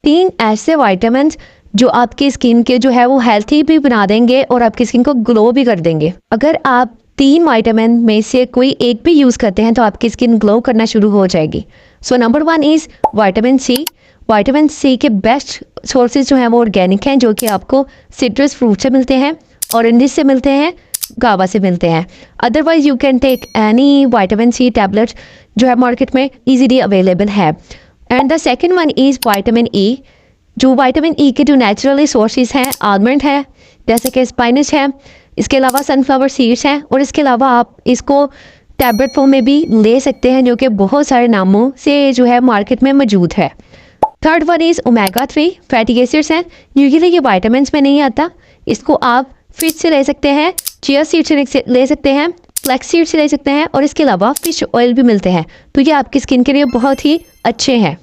3 ऐसे विटामिन जो आपकी स्किन के जो है वो हेल्थी भी बना देंगे और आपकी स्किन को ग्लो भी कर देंगे। अगर आप 3 विटामिन में से कोई एक भी यूज़ करते हैं तो आपकी स्किन ग्लो करना शुरू हो जाएगी। So number 1 is vitamin C. Vitamin C के बेस्ट सोर्सेज जो हैं वो ऑर्गेनिक हैं, जो कि आपको सिट्रस फ्रूट से मिलते हैं, ऑरेंज से मिलते हैं, गावा से मिलते हैं। Otherwise you can take any vitamin C tablet जो है मार्केट में इजीली अवेलेबल है। And the second one is vitamin E. जो विटामिन ई के जो नेचुरली सोर्सेज हैं, आलमंड है, जैसे कि स्पाइनच है, इसके अलावा सनफ्लावर सीड्स हैं, और इसके अलावा आप इसको टैबलेट फॉर्म में भी ले सकते हैं, जो कि बहुत सारे नामों से जो है मार्केट में मौजूद है। Third one is omega 3 fatty acids हैं। यूजुअली ये विटामिन में नहीं आता, इसको आप फिश से ले सकते हैं, चिया सीड से ले सकते हैं, फ्लैक्स सीड से ले सकते हैं, और इसके अलावा फिश ऑयल भी मिलते हैं। तो ये आपकी स्किन के लिए बहुत ही अच्छे हैं।